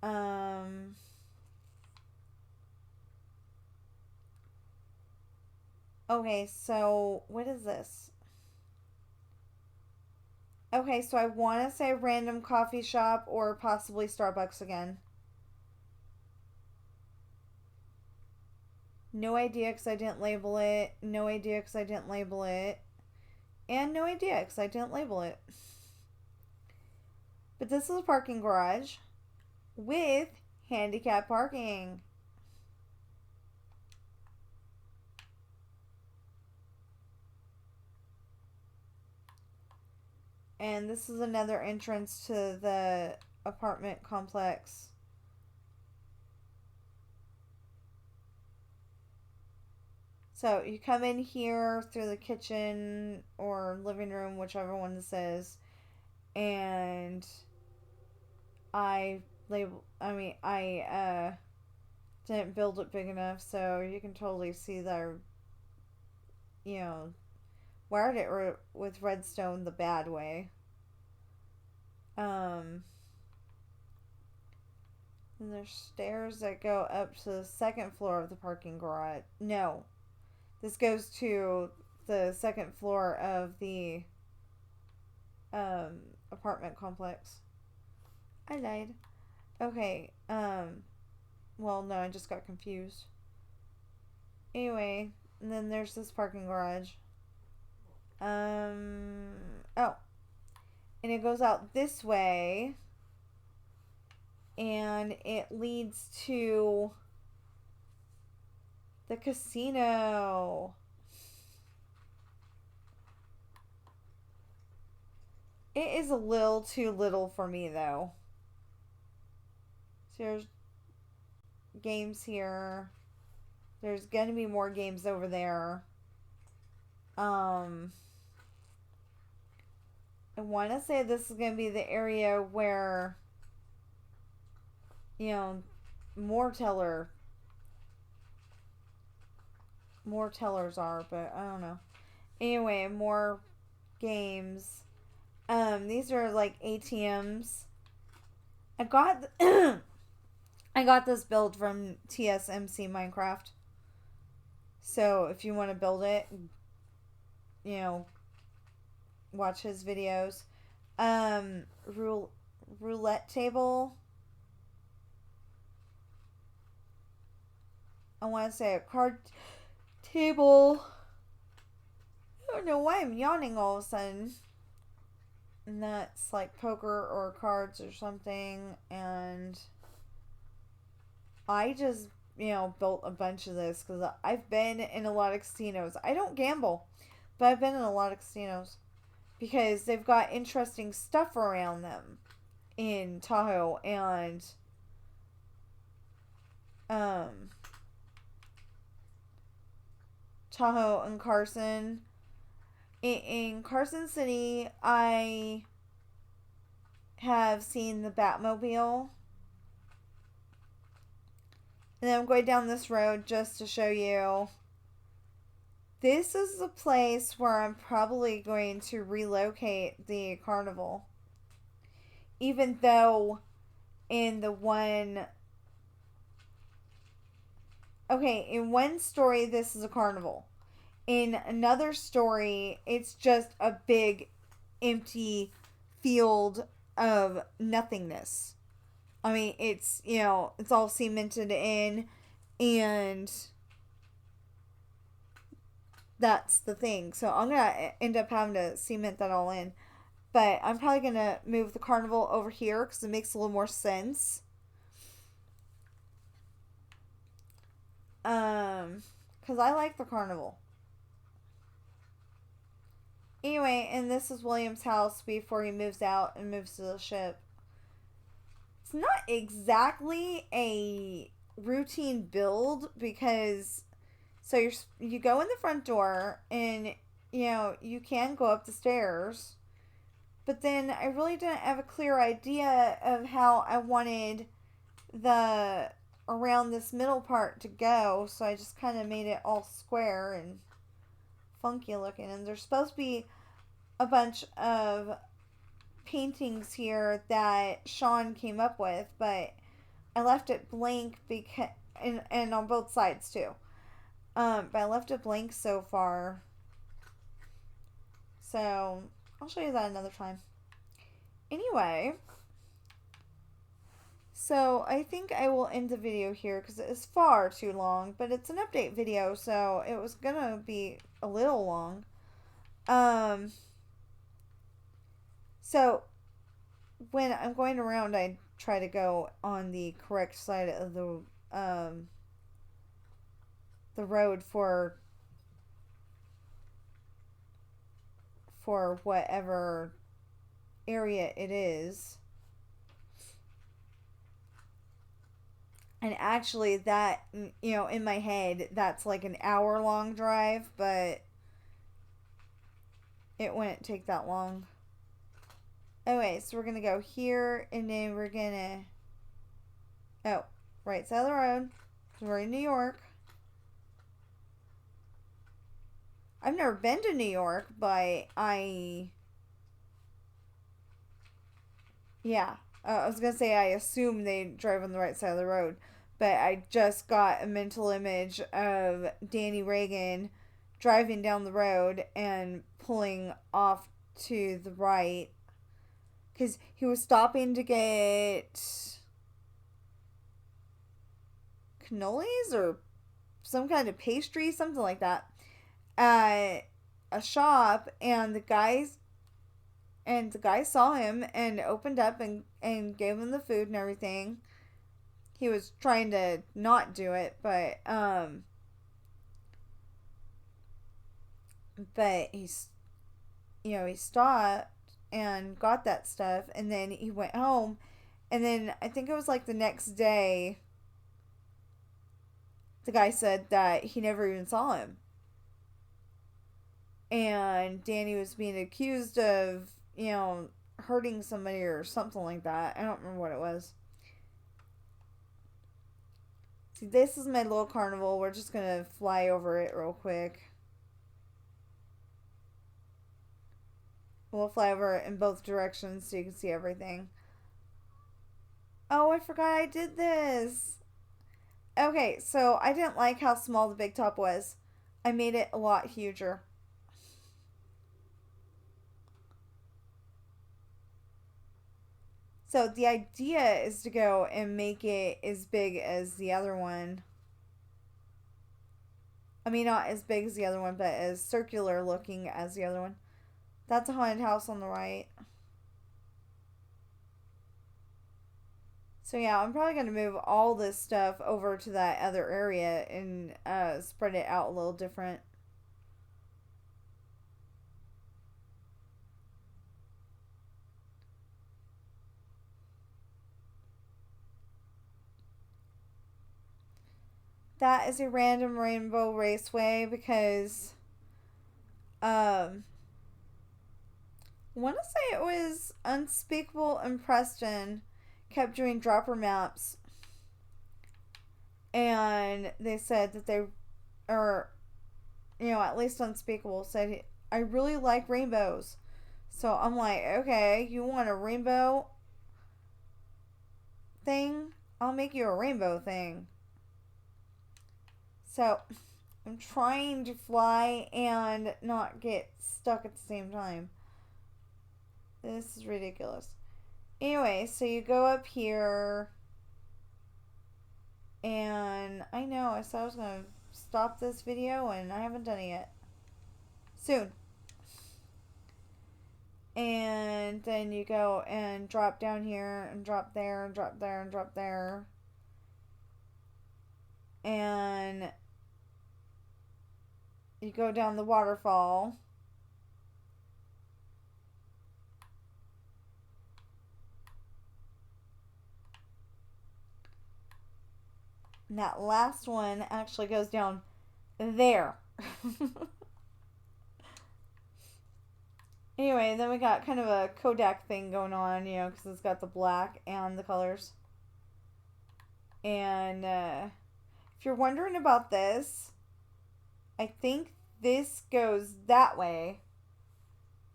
Um, okay, so what is this? Okay, so I want to say random coffee shop or possibly Starbucks again. No idea because I didn't label it. No idea because I didn't label it. And no idea because I didn't label it. But this is a parking garage with handicap parking. And this is another entrance to the apartment complex. So you come in here through the kitchen or living room, whichever one this is, and I didn't build it big enough, so you can totally see that I, you know, wired it with redstone the bad way. And there's stairs that go up to the second floor of the parking garage. No, this goes to the second floor of the apartment complex. I lied. Okay. Well, no, I just got confused. Anyway, and then there's this parking garage. Oh, and it goes out this way, and it leads to the casino. It is a little too little for me, though. So there's games here. There's gonna be more games over there. I want to say this is gonna be the area where, you know, more tellers are, but I don't know. Anyway, more games. These are like ATMs. I got I got this build from TSMC Minecraft. So if you want to build it, you know, watch his videos. Roulette table. I want to say a card table. I don't know why I'm yawning all of a sudden. And that's like poker or cards or something. And I just, you know, built a bunch of this because I've been in a lot of casinos. I don't gamble, but I've been in a lot of casinos because they've got interesting stuff around them in Tahoe and Tahoe and Carson. In Carson City, I have seen the Batmobile. And then I'm going down this road just to show you this is the place where I'm probably going to relocate the carnival. Even though in the one. Okay, in one story, this is a carnival. In another story, it's just a big, empty field of nothingness. I mean, it's all cemented in, and that's the thing. So I'm going to end up having to cement that all in. But I'm probably going to move the carnival over here because it makes a little more sense. Because I like the carnival. Anyway, and this is William's house before he moves out and moves to the ship. It's not exactly a routine build because you go in the front door and you can go up the stairs, but then I really didn't have a clear idea of how I wanted the around this middle part to go, so I just kind of made it all square and funky looking. And there's supposed to be a bunch of paintings here that Sean came up with, but I left it blank because and on both sides too. But I left it blank so far. So I'll show you that another time. Anyway, so I think I will end the video here because it is far too long, but it's an update video, so it was gonna be a little long. So when I'm going around, I try to go on the correct side of the road for whatever area it is. And actually that, in my head, that's like an hour-long drive, but it wouldn't take that long. Okay, so we're going to go here, and then we're going to... Oh, right side of the road. We're in New York. I've never been to New York, but Yeah. I was going to say I assume they drive on the right side of the road. But I just got a mental image of Danny Reagan driving down the road and pulling off to the right. Because he was stopping to get cannolis or some kind of pastry, something like that, at a shop, and the guy saw him and opened up and gave him the food and everything. He was trying to not do it, but he's he stopped and got that stuff, and then he went home, and then I think it was like the next day the guy said that he never even saw him, and Danny was being accused of hurting somebody or something like that. I don't remember what it was. See, this is my little carnival. We're just gonna fly over it real quick. We'll fly over it in both directions so you can see everything. Oh, I forgot I did this. Okay, so I didn't like how small the big top was. I made it a lot huger. So the idea is to go and make it as big as the other one. I mean, not as big as the other one, but as circular looking as the other one. That's a haunted house on the right. So yeah, I'm probably going to move all this stuff over to that other area and spread it out a little different. That is a random rainbow raceway because I want to say it was Unspeakable and Preston kept doing dropper maps, and they said that they, or at least Unspeakable said, I really like rainbows. So I'm like, okay, you want a rainbow thing? I'll make you a rainbow thing. So I'm trying to fly and not get stuck at the same time. This is ridiculous. Anyway, so you go up here, and I know I said I was going to stop this video, and I haven't done it yet. Soon. And then you go and drop down here, and drop there, and drop there, and drop there. And you go down the waterfall. And that last one actually goes down there. Anyway, then we got kind of a Kodak thing going on, because it's got the black and the colors. And if you're wondering about this, I think this goes that way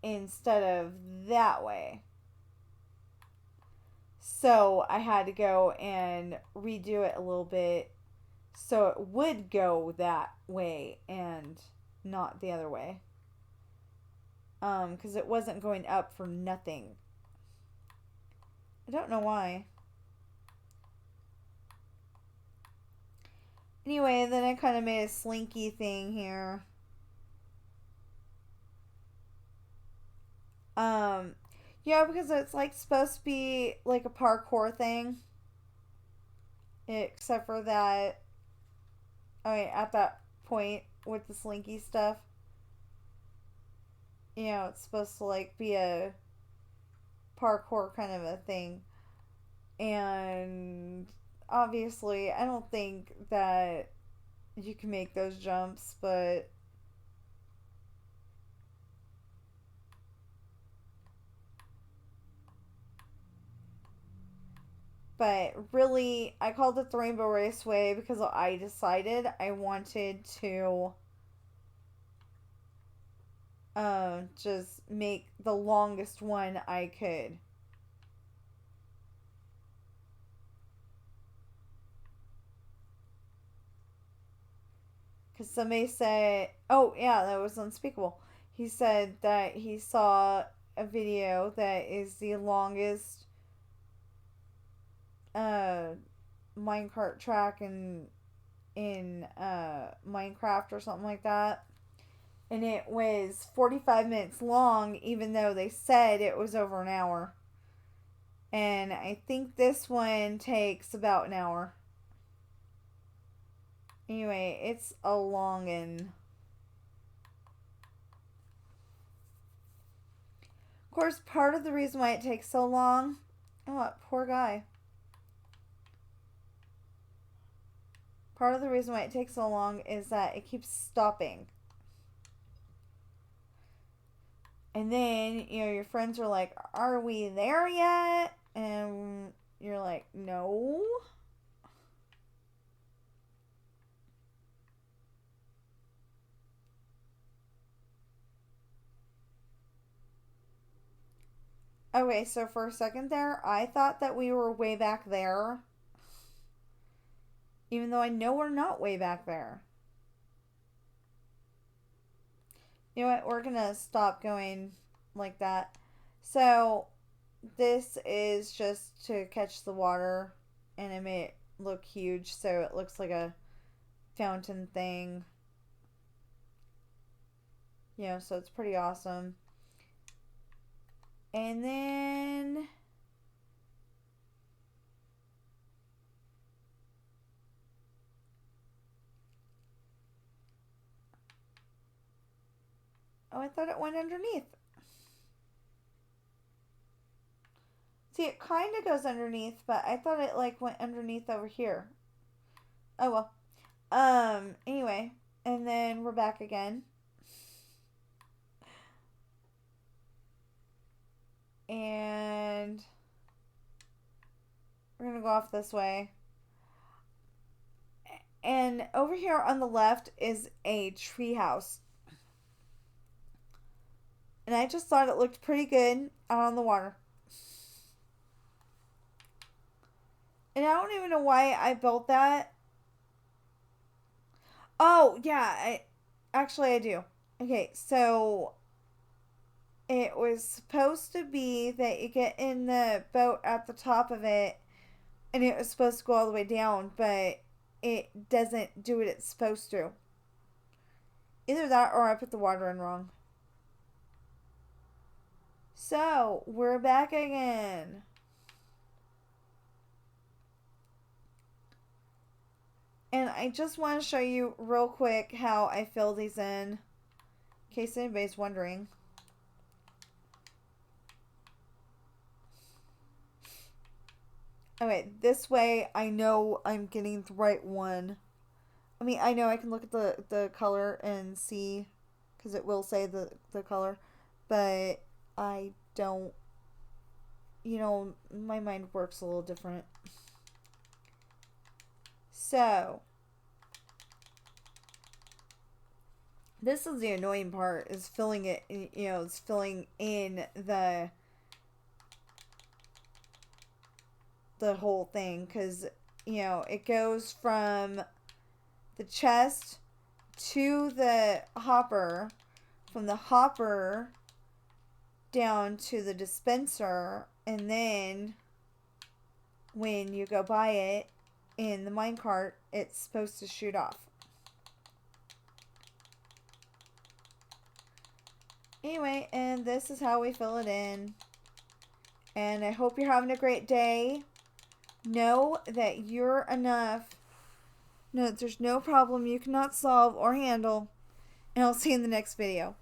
instead of that way. So I had to go and redo it a little bit so it would go that way and not the other way. Because it wasn't going up for nothing. I don't know why. Anyway, then I kind of made a slinky thing here. Yeah, because it's like supposed to be like a parkour thing. Except for that, at that point with the slinky stuff, it's supposed to like be a parkour kind of a thing. And obviously, I don't think that you can make those jumps, but really, I called it the Rainbow Raceway because I decided I wanted to just make the longest one I could. Because somebody said, oh yeah, that was Unspeakable. He said that he saw a video that is the longest minecart track in Minecraft or something like that. And it was 45 minutes long, even though they said it was over an hour. And I think this one takes about an hour. Anyway, it's a longin'. Of course, part of the reason why it takes so long... Oh, that poor guy. Part of the reason why it takes so long is that it keeps stopping. And then, your friends are like, are we there yet? And you're like, no. Okay, so for a second there, I thought that we were way back there. Even though I know we're not way back there. You know what? We're going to stop going like that. So, this is just to catch the water. And I made it look huge so it looks like a fountain thing. So it's pretty awesome. And then... Oh, I thought it went underneath. See, it kind of goes underneath, but I thought it, went underneath over here. Oh, well. Anyway. And then we're back again. And... we're gonna go off this way. And over here on the left is a tree house. And I just thought it looked pretty good out on the water. And I don't even know why I built that. Oh, yeah. I do. Okay, so it was supposed to be that you get in the boat at the top of it and it was supposed to go all the way down, but it doesn't do what it's supposed to. Either that or I put the water in wrong. So, we're back again. And I just want to show you real quick how I fill these in case anybody's wondering. Okay, this way I know I'm getting the right one. I mean, I know I can look at the color and see, because it will say the color, but I don't, my mind works a little different. So, this is the annoying part, is filling it, it's filling in the whole thing, because, it goes from the chest to the hopper, from the hopper down to the dispenser, and then when you go buy it in the minecart, it's supposed to shoot off. Anyway, and this is how we fill it in. And I hope you're having a great day. Know that you're enough. Know that there's no problem you cannot solve or handle. And I'll see you in the next video.